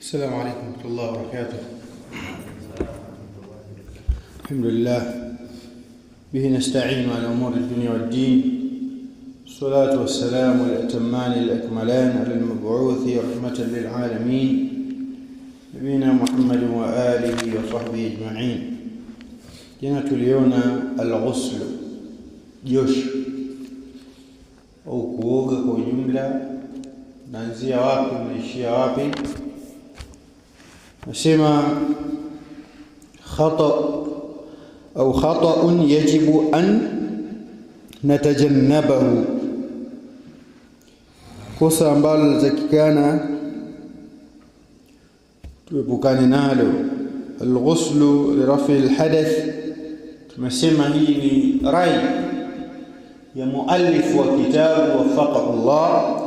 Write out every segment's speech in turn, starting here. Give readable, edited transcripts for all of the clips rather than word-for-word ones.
السلام عليكم ورحمة الله وبركاته. الحمد لله به نستعين على أمور الدنيا والدين، الصلاة والسلام والأتمان الأكملان على المبعوث رحمة للعالمين نبينا محمد وآله وصحبه أجمعين. جنا tuliona al-ghusl, josho au kuoga kwa ujumla, naanzia wapi naishia wapi. Nasema khata'un yajibu an natajannabahu, kosa ambalo linatakikana tuepukane nalo. Al-ghuslu li rafi al-hadath, tumesema hii ni rai ya muallif wa kitabu wafaqahu Allah.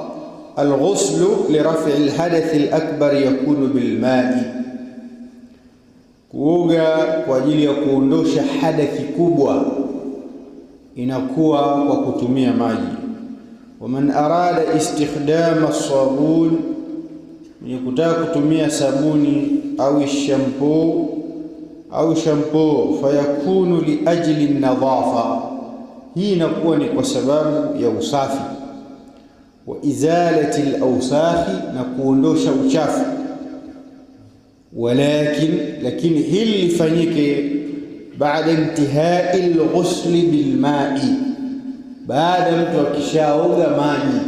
Al-ghuslu li rafi al-hadath al-akbar yakunu bil ma'i, kuoga kwa ajili ya kuondosha hadathi kubwa inakuwa kwa kutumia maji. Waman arada istikhdama as-sabun, ni kutaka kutumia sabuni au shampoo fayakunu li ajli an-nadhafa, hii inakuwa ni kwa sababu ya usafi, wa izalati al-awsakhi, na kuondosha uchafu. Lakini hili lifanyike baada intihai al-ghusli bil ma'i, baada mtu akishaoga maji,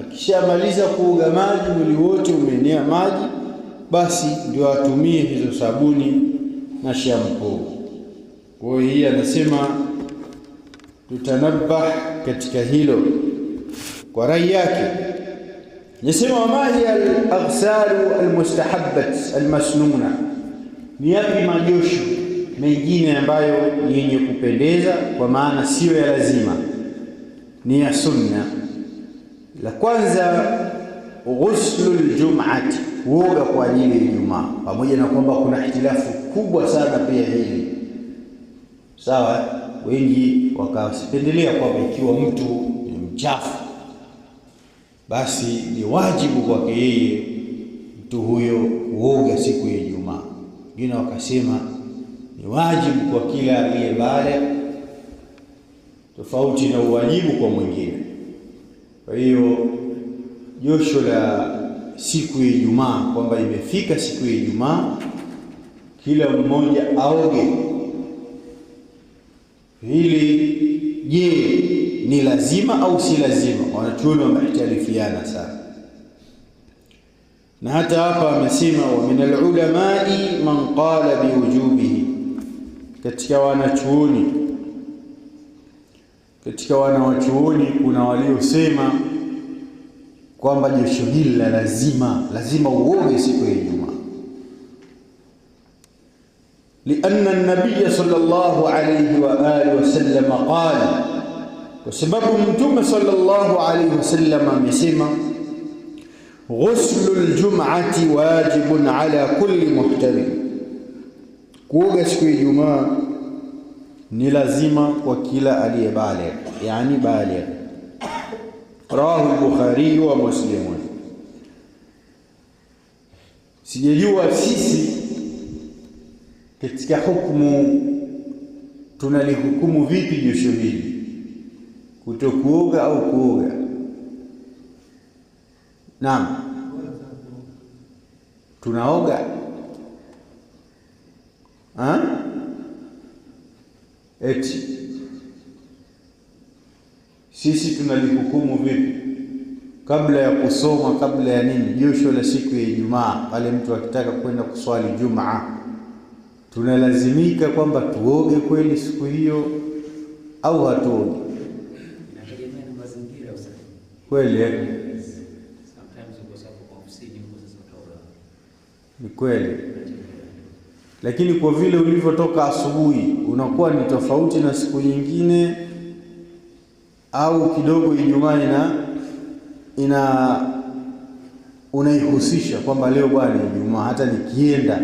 akishamaliza kuoga maji, mwili wote umeenea maji, basi ndio atumie hizo sabuni na shampoo. Kwa hiyo anasema tutanabah katika hilo kwa rai yake. Nasema wama hiya al-aghsalu al-mustahabbat al-masnuna, ni yapi majosho mengine ambayo ni yenye kupendeza, kwa maana sio ya lazima, ni ya sunna. La kwanza ghuslul jum'ati, kuoga kwa ajili ya Ijumaa, pamoja na kwamba kuna ihtilafu kubwa sana pia hili. Sawa, wengi wakasipendelea kwamba ikiwa mtu ni mchafu basi ni wajibu kwake yeye mtu huyo kuoga siku ya Ijumaa. Wengine wakasema ni wajibu kwa kila aliyebaligh, tofauti na uwajibu kwa mwingine. Kwa hiyo josho la siku ya Ijumaa, kwamba imefika siku ya Ijumaa kila mmoja aoge. Hili je, ni lazima au si lazima? Wanachuoni wamehitalifiana sana, na hata hapa amesema wa min al-ulamai man qala biwujubihi, katika wanawachuoni kuna waliosema kwamba josho hili la lazima uoge siku ya Ijumaa. Lianna an-nabiy sallallahu alayhi wa alihi wasallam qala, kwa sababu Mtume sallallahu alayhi wasallam amesema ghuslul jum'ati wajibun ala kulli muhtalim, kuoga siku ya Ijumaa ni lazima kwa kila aliyebaligh, yani baligh. Rawahu al-Bukhari wa Muslim. Sijajua sisi katika hukumu tunalihukumu vipi josho hili, kutokuoga au kuoga? Naam, tunaoga eti sisi tunalihukumu vipi? Kabla ya kusoma, kabla ya nini, josho la siku ya Ijumaa, pale mtu akitaka kwenda kuswali Jumaa, tunalazimika kwamba tuoge kweli siku hiyo au hatuoge? Inategemea na mazingira kweli. Sometimes uko sababu kwa ofisini uko sasa kutoka. Ni kweli, lakini kwa vile ulivyotoka asubuhi unakuwa ni tofauti na siku nyingine, au kidogo Ijumaa unaihusisha kwamba leo bwana Ijumaa, hata nikienda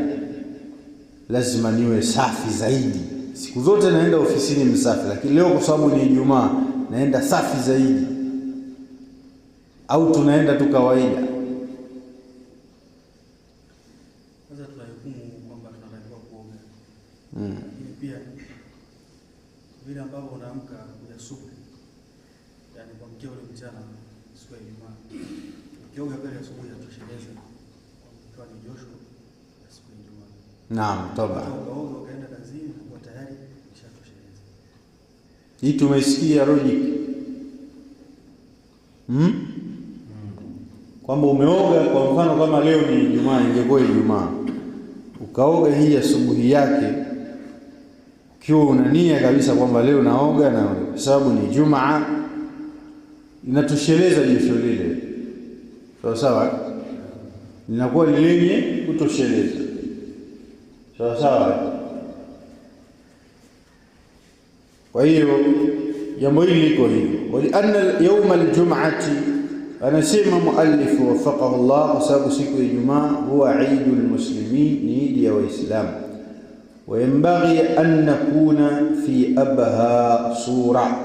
lazima niwe safi zaidi. Siku zote naenda ofisini msafi, lakini leo kwa sababu ni Ijumaa naenda safi zaidi. Au tunaenda tu kawaida? Sasa tunahukumu kwamba tunatakiwa kuoga. Lakini pia vile ambavyo unaamka kuja subuhi, yani kwa mkeo ule mchana siku ya Ijumaa, ukioga pale asubuhi atosheleza kwa ni josho ya siku ya Ijumaa. Naam, toba. Ukaoga ukaenda kazini kwa tayari ishatosheleza. Hii tumesikia logic. Kwamba umeoga kwa mfano kama leo ni Ijumaa, ingekuwa Ijumaa, ukaoga hii asubuhi yake ukiwa una nia kabisa kwamba leo naoga na kwa sababu ni Jumaa, inatosheleza josho lile. Sawa, linakuwa lenye kutosheleza. Sawa. Kwa hiyo jambo hili liko hivyo. Wali anna yawm al-jum'ati, anasema muallifu wafaqahu Allah, kwa sababu siku ya Ijumaa huwa Eidul Muslimin, ni idi ya Waislamu. Wayambaghi an nakuna fi abha sura,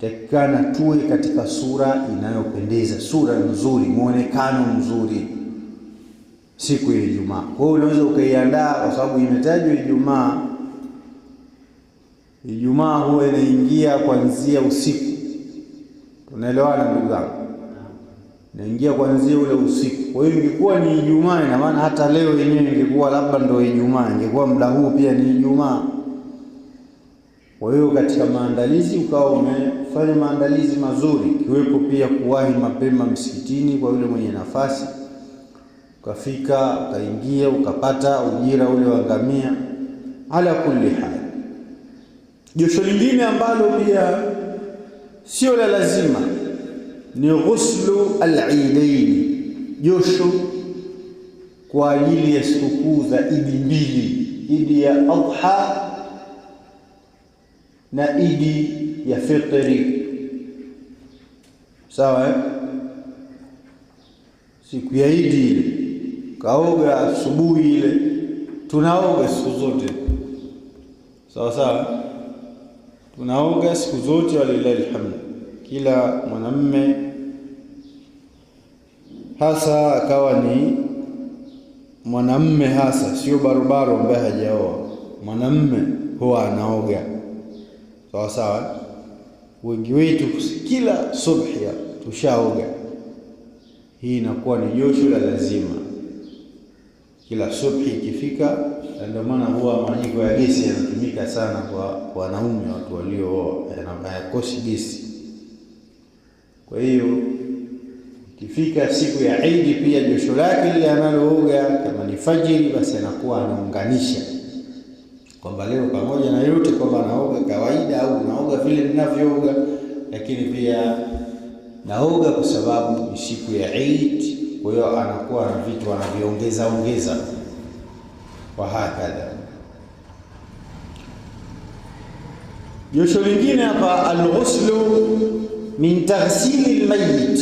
takana tuwe katika sura inayopendeza, sura nzuri, muonekano mzuri siku ya Ijumaa. Kwa hiyo unaweza ukaiandaa, kwa sababu imetajwa Ijumaa. Ijumaa huwa inaingia kuanzia usiku. Tunaelewana ndugu zangu? Inaingia kuanzia ule usiku. Kwa hiyo ingekuwa ni Ijumaa, ina maana hata leo yenyewe ingekuwa labda ndio Ijumaa, ingekuwa muda huu pia ni Ijumaa. Kwa hiyo katika maandalizi ukawa umefanya maandalizi mazuri, kiwepo pia kuwahi mapema msikitini kwa yule mwenye nafasi, ukafika ukaingia ukapata ujira ule wa ngamia. Ala kulli hal, josho lingine ambalo pia sio la lazima ni ghuslu al-eidain, josho kwa ajili ya sikukuu za idi mbili, idi ya Adha na idi ya Fitri. Sawa, siku ya idi ile kaoga asubuhi ile, tunaoga siku zote. Sawa, tunaoga siku zote, walillahi alhamd. Kila mwanamume hasa akawa ni mwanamume hasa, sio barobaro ambaye hajaoa, mwanamume huwa anaoga. Sawa, wengi wetu kila subhi tushaoga. Hii inakuwa ni josho la lazima kila subhi ikifika. Ndio maana huwa majiko ya gesi yanatumika sana kwa wanaume, watu waliooa, hayakosi gesi. Kwa hiyo ikifika siku ya Eid pia josho lake lile analooga, kama ni fajiri, basi anakuwa anaunganisha kwamba leo pamoja na yote kwamba naoga kawaida au naoga vile ninavyooga, lakini pia naoga kwa sababu ni siku ya Eid. Kwa hiyo anakuwa na vitu anaviongeza kwa hakadha. Josho lingine hapa, al-ghuslu min taghsili al-mayyit,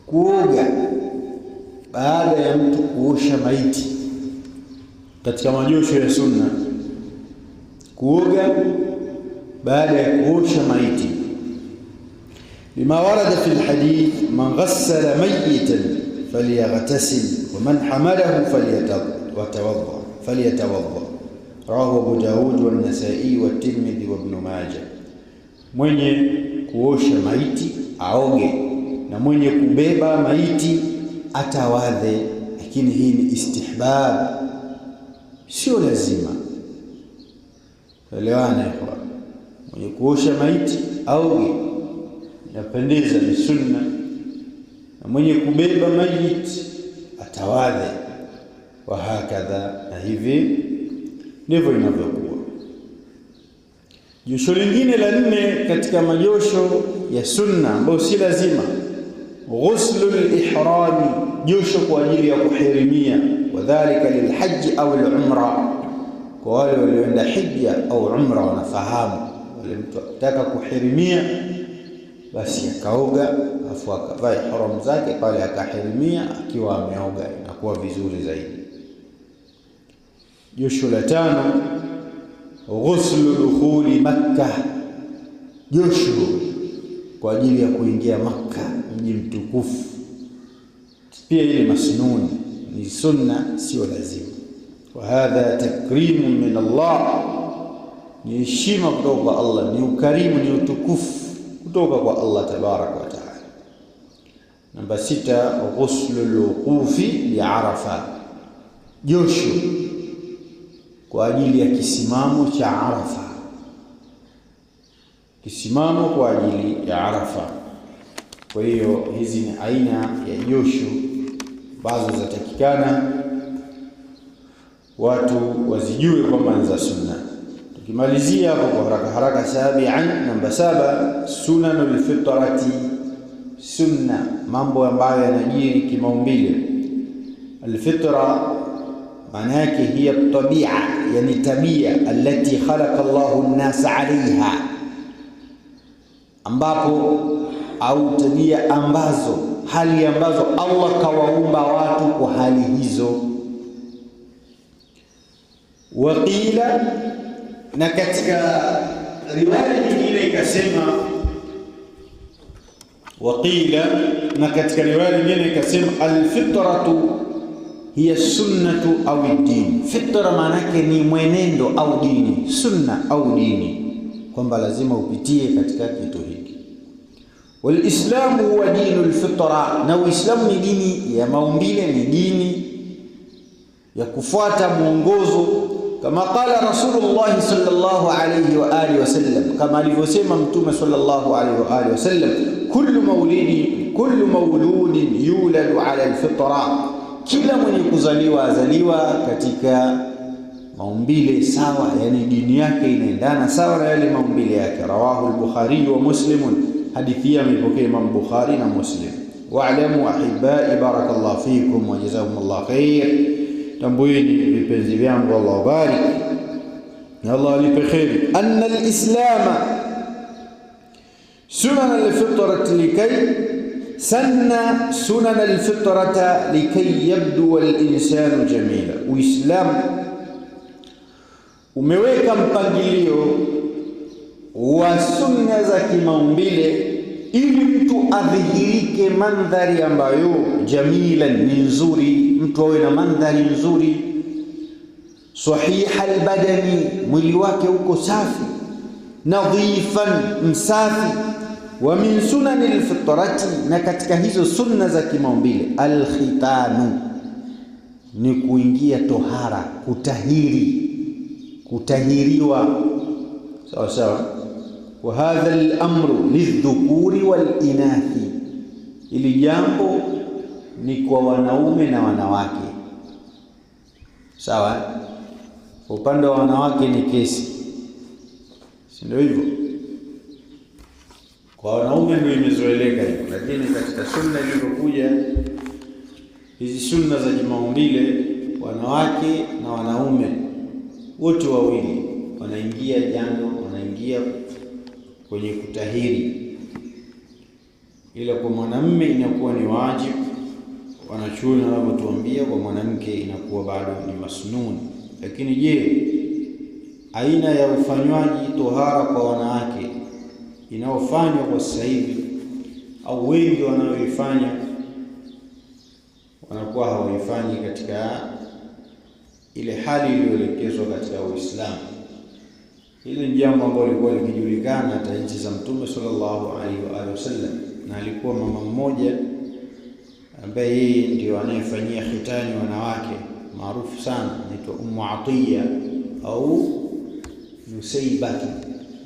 kuoga baada ya mtu kuosha maiti. Katika majosho ya sunna, kuoga baada ya kuosha maiti. Lima warada fi al-hadith, man ghassala mayyitan falyaghtasil wa man hamalahu falyatawadda. Rawahu Abu Daud wa An-Nasa'i wa Tirmidhi wa Ibn Majah. Mwenye kuosha maiti aoge, na mwenye kubeba maiti atawadhe. Lakini hii ni istihbab, sio lazima. Elewana kwa mwenye kuosha maiti aoge, inapendeza, ni sunna. Na mwenye kubeba maiti atawadhe, wa hakadha. Na hivi ndivyo inavyokuwa. Josho lingine la nne katika majosho ya sunna ambayo si lazima, ghuslul ihrami, josho kwa ajili ya kuhirimia. Wadhalika lilhaji au al-umra, kwa wale walioenda hija au umra wanafahamu. Wale mtu akitaka kuhirimia, basi akaoga afu akavaa ihram zake pale, akahirimia akiwa ameoga, inakuwa vizuri zaidi. Josho la tano, ghuslu dukhuli Makkah, josho kwa ajili ya kuingia Makkah, mji mtukufu. Pia ile masnuni ni sunna, sio lazima. Wa hadha takrimu min Allah, ni heshima kutoka kwa Allah, ni ukarimu, ni utukufu kutoka kwa Allah tabaraka wa taala. Namba 6, ghuslul wuqufi li Arafa, josho kwa ajili ya kisimamo cha Arafa, kisimamo kwa ajili ya Arafa. Kwa hiyo hizi ni aina ya josho ambazo zatakikana watu wazijue kwamba ni za sunna. Tukimalizia hapo kwa haraka haraka, sabian, namba 7, sunanul fitrati, sunna, mambo ambayo yanajiri kimaumbile. Alfitra maana yake hiya tabia, yani tabia allati khalaqa Allahu an-nasa alaiha, ambapo au tabia ambazo, hali ambazo Allah kawaumba watu kwa hali hizo. Waqila, na katika riwaya nyingine ikasema, waqila, na katika riwaya nyingine ikasema alfitratu hiya sunnatu au dini. Fitra maana yake ni mwenendo au dini, sunna au dini, kwamba lazima upitie katika kitu hiki. Walislamu huwa dinul fitra, na Uislamu ni dini ya maumbile, ni dini ya kufuata mwongozo, kama qala Rasulullah sallallahu alayhi wa alihi wasallam, kama alivyosema Mtume sallallahu alayhi wa alihi wasallam, kullu mauludin yuladu ala alfitra, kila mwenye kuzaliwa azaliwa katika maumbile sawa, yani dini yake inaendana sawa na yale maumbile yake. Rawahu al-Bukhari wa Muslim, hadithi ya mpokea Imam Bukhari na Muslim. Wa'lamu ahibai, barakallahu fikum wa jazakumullahu khair. Tambueni vipenzi vyangu, Allah wabarik na Allah alipe kheri, anna al-islam sunan al-fitrati likay sanna sunan al-fitrata likay yabdu al-insanu jamila. Uislamu umeweka mpangilio wa sunna za kimaumbile ili mtu adhihirike mandhari ambayo jamila, ni nzuri, mtu awe na mandhari nzuri. Sahiha albadani, mwili wake uko safi, nadhifan, msafi. Wa min sunani alfitrati, na katika hizo sunna za kimaumbile, alkhitanu, ni kuingia tohara, kutahiriwa sawa sawa. Wa hadha al-amru lidhukuri wal inathi, ili jambo ni kwa wanaume na wanawake sawa. Kwa upande wa wanawake ni kesi, si ndio hivyo? Kwa wanaume ndio imezoeleka hivyo, lakini katika sunna iliyokuja, hizi sunna za kimaumbile, wanawake na wanaume wote wawili wanaingia jando, wanaingia kwenye kutahiri, ila kwa mwanamume inakuwa ni wajibu. Wanachuoni wanavyotuambia kwa mwanamke inakuwa bado ni masnun. Lakini je, aina ya ufanywaji tohara kwa wanawake inaofanywa kwa sasa hivi au wengi wanaoifanya wanakuwa hawaifanyi katika ile hali iliyoelekezwa katika Uislamu. Hili ni jambo ambalo lilikuwa likijulikana hata nchi za Mtume sallallahu alaihi wa alihi wasallam, na alikuwa mama mmoja ambaye yeye ndio anayefanyia khitani wanawake, maarufu sana, anaitwa Ummu Atiya au Nusaybah.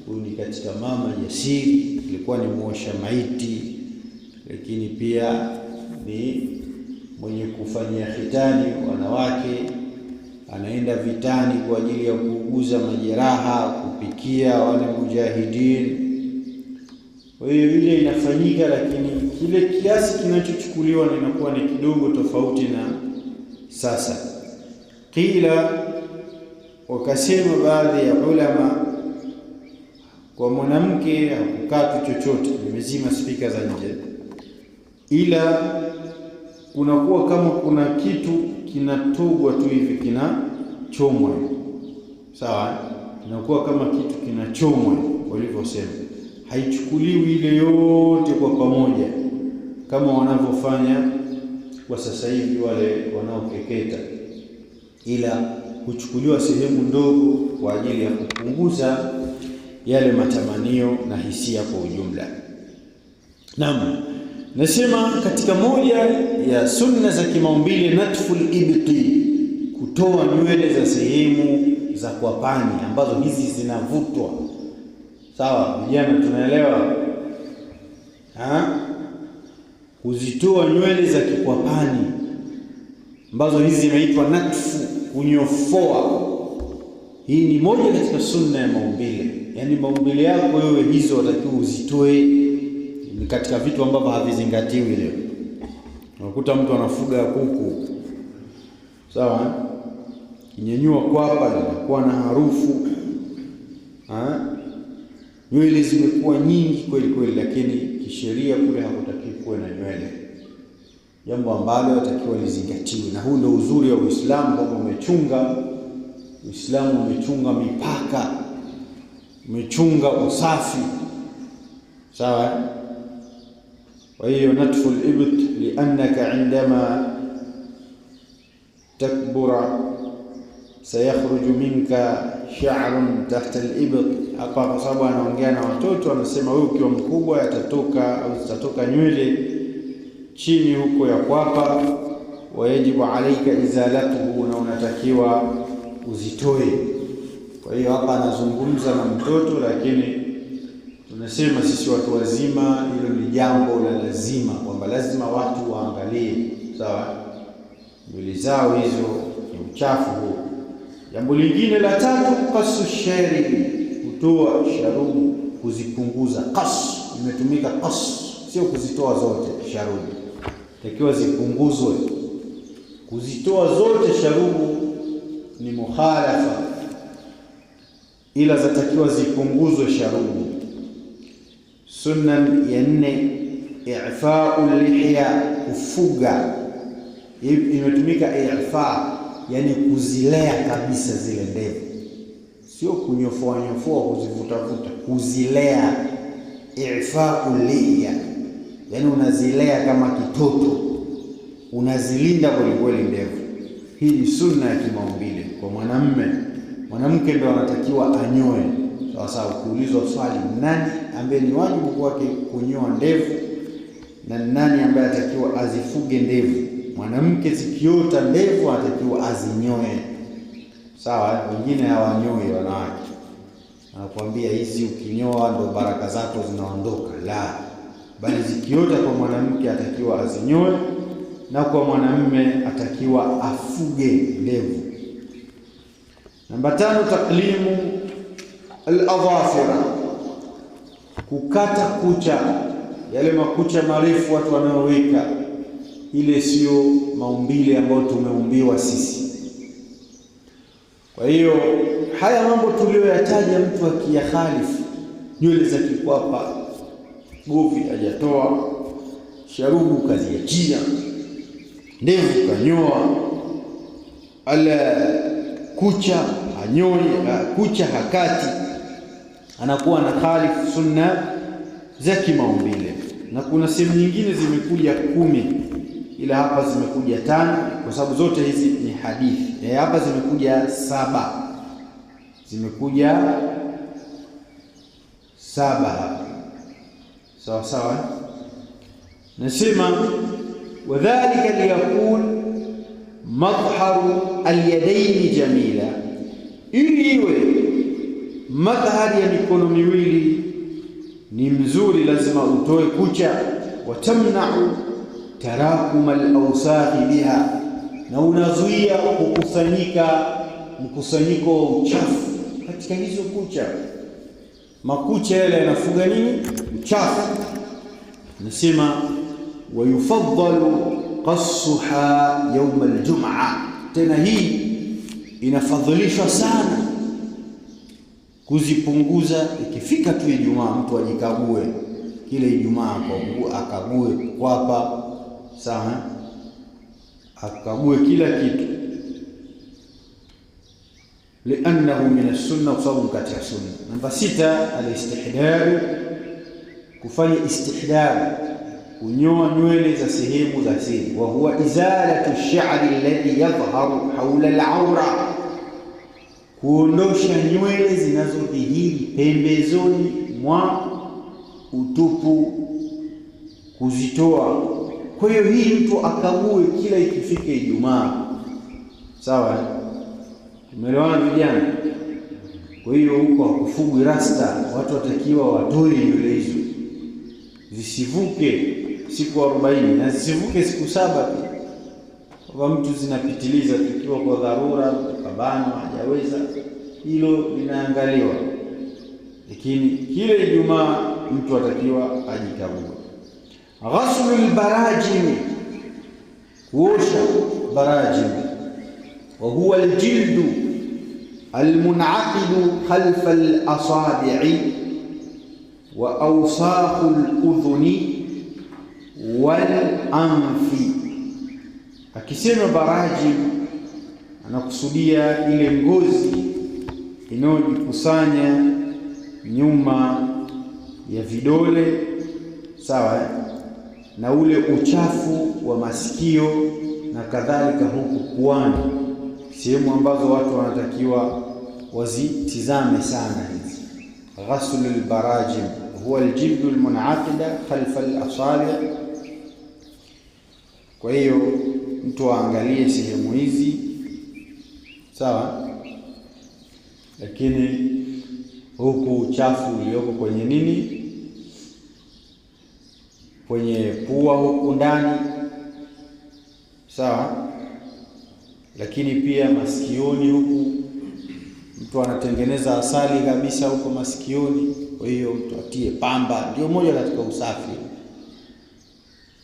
Huyu ni katika mama jasiri, alikuwa ni muosha maiti, lakini pia ni mwenye kufanyia khitani wanawake. Anaenda vitani kwa ajili ya kuuguza majeraha, kupikia wale mujahidin. Kwa hiyo ile inafanyika, lakini kile kiasi kinachochukuliwa inakuwa ni kidogo tofauti na sasa. Qila, wakasema baadhi ya ulama, kwa mwanamke hakukatwi chochote, nimezima spika za nje, ila kunakuwa kama kuna kitu kinatogwa tu hivi, kinachomwa sawa, inakuwa kama kitu kinachomwa walivyosema, haichukuliwi ile yote kwa pamoja kama wanavyofanya wa sasa hivi wale wanaokeketa, ila huchukuliwa sehemu ndogo kwa ajili ya kupunguza yale matamanio na hisia kwa ujumla. Naam, nasema katika moja ya sunna za kimaumbile natful ibti, kutoa nywele za sehemu za kwapani ambazo hizi zinavutwa. Sawa vijana, tunaelewa kuzitoa nywele za kikwapani ambazo hizi zinaitwa natfu, kunyofoa. Hii ni moja katika sunna ya maumbile, yaani maumbile yako wewe hizo watakiwa uzitoe. Ni katika vitu ambavyo havizingatiwi leo. Unakuta mtu anafuga kuku, sawa, kinyanyua kwapa linakuwa na harufu, nywele zimekuwa nyingi kweli kweli, lakini kisheria kule hakutakiwi kuwe na nywele, jambo ambalo atakiwa lizingatiwe. Na huu ndio uzuri wa Uislamu, kwamba Uislamu umechunga mipaka, umechunga usafi, sawa. Kwa hiyo natfu al-ibt liannaka indama takbura sayakhruju minka sha'run tahta al-ibt. Hapa kwa sababu anaongea na watoto, anasema wewe ukiwa mkubwa yatatoka au zitatoka nywele chini huko ya kwapa, wajibu alaika izalatuhu, na unatakiwa uzitoe. Kwa hiyo hapa anazungumza na mtoto, lakini tunasema sisi watu wazima hilo ni jambo la lazima, kwamba lazima watu waangalie, sawa, nywele zao hizo ni uchafu huo. Jambo lingine la tatu, qasu shari, kutoa sharubu, kuzipunguza. Qas imetumika qas, sio kuzitoa zote sharubu, takiwa zipunguzwe. Kuzitoa zote sharubu ni mukhalafa, ila zatakiwa zipunguzwe sharubu. Sunna ya 4, i'fa'u lihya, kufuga. Imetumika i'fa, yani kuzilea kabisa zile ndevu, sio kunyofoa kuzivutavuta, kuzilea. I'fa'u lihya, yani unazilea kama kitoto, unazilinda kweli ndevu. Hii ni sunna ya kimaumbile kwa mwanamume. Mwanamke ndio anatakiwa anyoe, sawa sawa. Kuulizwa swali, nani ambaye ni wajibu kwake kunyoa ndevu na nani ambaye atakiwa azifuge ndevu? Mwanamke zikiota ndevu anatakiwa azinyoe, sawa. Wengine hawanyoi wanawake, anakuambia hizi ukinyoa ndo baraka zako zinaondoka. La, bali zikiota kwa mwanamke atakiwa azinyoe, na kwa mwanamume atakiwa afuge ndevu. Namba 5, taklimu al-adhafira, kukata kucha, yale makucha marefu watu wanaoweka. Ile sio maumbile ambayo tumeumbiwa sisi. Kwa hiyo haya mambo tuliyoyataja, mtu akiyakhalifu, nywele za kikwapa, govi hajatoa, sharubu kaziachia, ndevu kanyoa, ala kucha hanyoi, kucha hakati, anakuwa na khalifu sunna za kimaumbile. Na kuna sehemu nyingine zimekuja 10, ila hapa zimekuja 5, kwa sababu zote hizi ni hadithi. Hapa zimekuja 7, zimekuja 7, sawa sawa. Nasema wadhalika liyakun madharu alyadaini jamila, ili iwe madhari ya mikono miwili ni mzuri, lazima utoe kucha. Watamna'u tarakuma al-awsakhi biha, na unazuia mkusanyiko wa uchafu katika hizo kucha. Makucha yale yanafuga nini? Uchafu. Nasema wayufaddalu qassuha yawm al-jum'a, tena hii inafadhilishwa sana kuzipunguza ikifika tu Ijumaa. Mtu ajikague kile Ijumaa, akague kwapa, sawa, akague kila kitu, liannahu min as-sunna, kwa sababu katika sunna. Namba 6, al-istihdad, kufanya istihdad, kunyoa nywele za sehemu za siri. Wa huwa izalatu ash-sha'ri alladhi yadhharu hawla al-awra, kuondosha nywele zinazodhihiri pembezoni mwa utupu, kuzitoa. Kwa hiyo hii mtu akague kila ikifika Ijumaa, sawa? Tumeelewana vijana? Kwa hiyo huko hakufugwi rasta, watu watakiwa watoe nywele hizo, zisivuke siku 40 na zisivuke siku 7 pia. Kwa mtu zinapitiliza tukiwa kwa dharura, kabano hajaweza, hilo linaangaliwa, lakini kila Ijumaa mtu atakiwa ajikague. Ghaslul barajim, kuosha barajim. Wa huwa aljildu almunaqidu khalfa alasabi'i wa awsaqu aludhuni wal anfi. Akisema barajim anakusudia ile ngozi inayojikusanya nyuma ya vidole, sawa, na ule uchafu wa masikio na kadhalika, huku puani, sehemu ambazo watu wanatakiwa wazitizame sana hizi. Ghaslul barajim huwa aljildu almunaqida khalfa alasabi'. Kwa hiyo mtu aangalie sehemu hizi, sawa, lakini huku uchafu ulioko kwenye nini, kwenye pua huku ndani, sawa, lakini pia masikioni huku, mtu anatengeneza asali kabisa huko masikioni. Kwa hiyo mtu atie pamba, ndio moja katika usafi.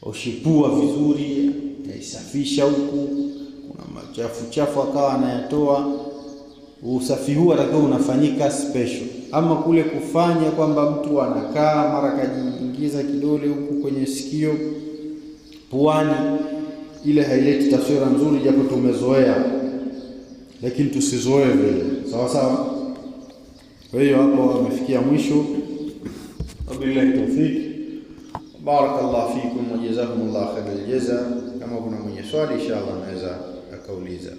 Ushipua vizuri, yaisafisha huku, kuna machafu akawa anayatoa. Usafi huu atakuwa unafanyika special. Ama kule kufanya kwamba mtu anakaa mara kajiingiza kidole huku kwenye sikio, puani, ile haileti taswira nzuri, japo tumezoea, lakini tusizoee vile, sawa sawa. Kwa hiyo hapo amefikia mwisho. Wabillahi tawfik, barakallahu fikum wa jazakumullahu khairal jaza. Kama kuna mwenye swali inshallah anaweza akauliza.